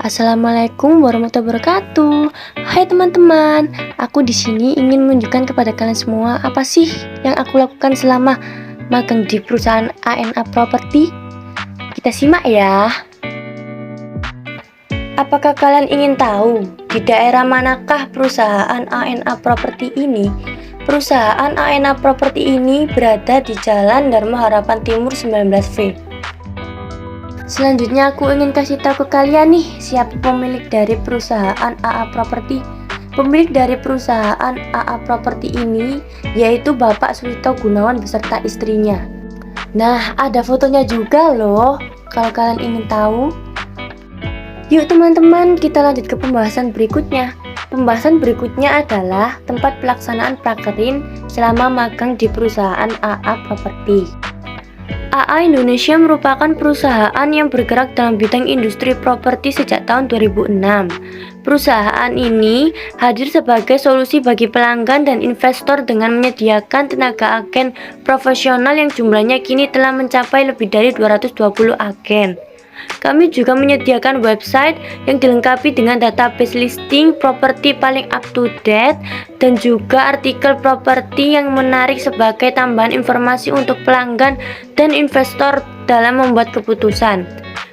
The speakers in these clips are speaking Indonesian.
Assalamualaikum warahmatullahi wabarakatuh. Hai teman-teman, aku di sini ingin menunjukkan kepada kalian semua apa sih yang aku lakukan selama magang di perusahaan ANA Property. Kita simak ya. Apakah kalian ingin tahu di daerah manakah perusahaan ANA Property ini? Perusahaan ANA Property ini berada di Jalan Dharma Harapan Timur 19V. Selanjutnya aku ingin kasih tahu ke kalian nih, siapa pemilik dari perusahaan AA Property. Pemilik dari perusahaan AA Property ini yaitu Bapak Suwito Gunawan beserta istrinya. Nah, ada fotonya juga loh, kalau kalian ingin tahu. Yuk teman-teman, kita lanjut ke pembahasan berikutnya. Pembahasan berikutnya adalah tempat pelaksanaan prakerin selama magang di perusahaan AA Property. AA Indonesia merupakan perusahaan yang bergerak dalam bidang industri properti sejak tahun 2006. Perusahaan ini hadir sebagai solusi bagi pelanggan dan investor dengan menyediakan tenaga agen profesional yang jumlahnya kini telah mencapai lebih dari 220 agen. Kami juga menyediakan website yang dilengkapi dengan database listing properti paling up to date dan juga artikel properti yang menarik sebagai tambahan informasi untuk pelanggan dan investor dalam membuat keputusan.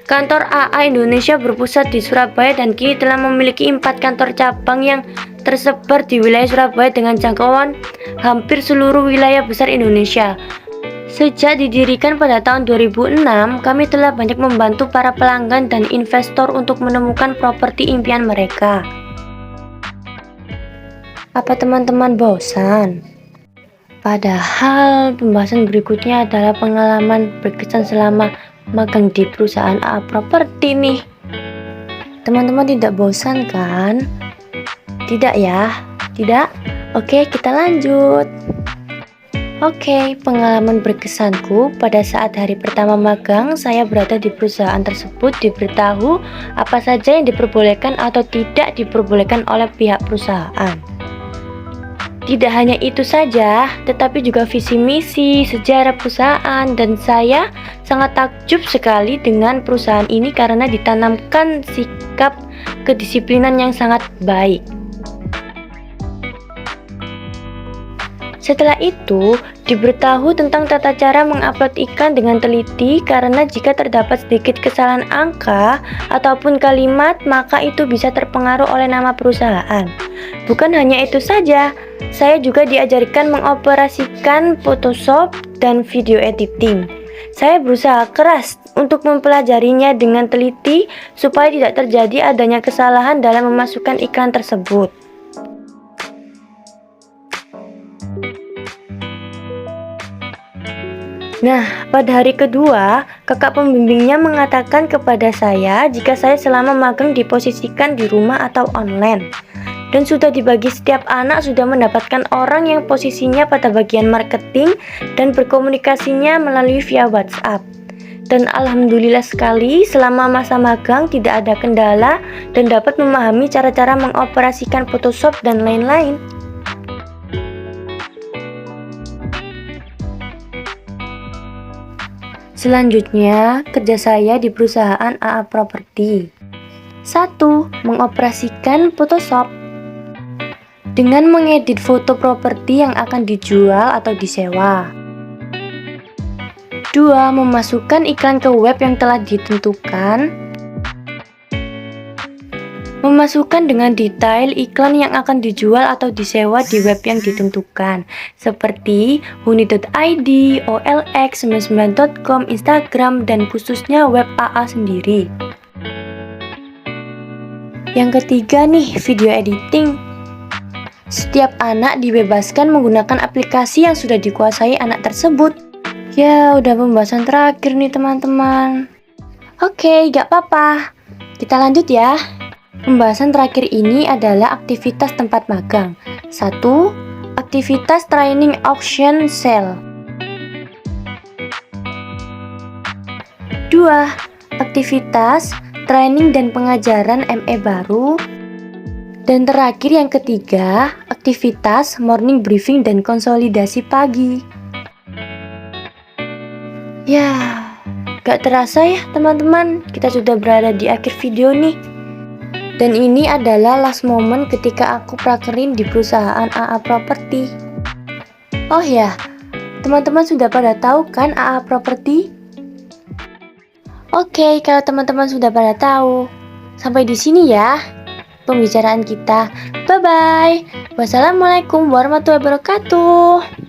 Kantor AA Indonesia berpusat di Surabaya dan kini telah memiliki 4 kantor cabang yang tersebar di wilayah Surabaya dengan jangkauan hampir seluruh wilayah besar Indonesia. Sejak didirikan pada tahun 2006, kami telah banyak membantu para pelanggan dan investor untuk menemukan properti impian mereka. Apa teman-teman bosan? Padahal pembahasan berikutnya adalah pengalaman berkesan selama magang di perusahaan AA Property nih. Teman-teman tidak bosan kan? Tidak ya? Tidak? Oke, kita lanjut. Oke, pengalaman berkesanku pada saat hari pertama magang, saya berada di perusahaan tersebut diberitahu apa saja yang diperbolehkan atau tidak diperbolehkan oleh pihak perusahaan. Tidak hanya itu saja, tetapi juga visi misi, sejarah perusahaan, dan saya sangat takjub sekali dengan perusahaan ini karena ditanamkan sikap kedisiplinan yang sangat baik. Setelah itu, diberitahu tentang tata cara mengupload iklan dengan teliti karena jika terdapat sedikit kesalahan angka ataupun kalimat, maka itu bisa terpengaruh oleh nama perusahaan. Bukan hanya itu saja, saya juga diajarkan mengoperasikan Photoshop dan video editing. Saya berusaha keras untuk mempelajarinya dengan teliti supaya tidak terjadi adanya kesalahan dalam memasukkan iklan tersebut. Nah, pada hari kedua, kakak pembimbingnya mengatakan kepada saya jika saya selama magang diposisikan di rumah atau online. Dan sudah dibagi setiap anak sudah mendapatkan orang yang posisinya pada bagian marketing dan berkomunikasinya melalui via WhatsApp. Dan alhamdulillah sekali selama masa magang tidak ada kendala dan dapat memahami cara-cara mengoperasikan Photoshop dan lain-lain. Selanjutnya, kerja saya di perusahaan AA Property. 1. Mengoperasikan Photoshop dengan mengedit foto properti yang akan dijual atau disewa. 2. Memasukkan iklan ke web yang telah ditentukan. Memasukkan dengan detail iklan yang akan dijual atau disewa di web yang ditentukan, seperti huni.id, olx99.com, Instagram, dan khususnya web AA sendiri. Yang ketiga nih, video editing. Setiap anak dibebaskan menggunakan aplikasi yang sudah dikuasai anak tersebut. Ya, udah pembahasan terakhir nih teman-teman. Oke, gak apa-apa. Kita lanjut ya. Pembahasan terakhir ini adalah aktivitas tempat magang. 1. Aktivitas training auction sale. 2. Aktivitas training dan pengajaran ME baru. Dan terakhir yang ketiga, aktivitas morning briefing dan konsolidasi pagi. Ya, gak terasa ya teman-teman, kita sudah berada di akhir video nih. Dan ini adalah last moment ketika aku prakerin di perusahaan AA Property. Oh ya, teman-teman sudah pada tahu kan AA Property? Oke, kalau teman-teman sudah pada tahu, sampai di sini ya pembicaraan kita. Bye bye. Wassalamualaikum warahmatullahi wabarakatuh.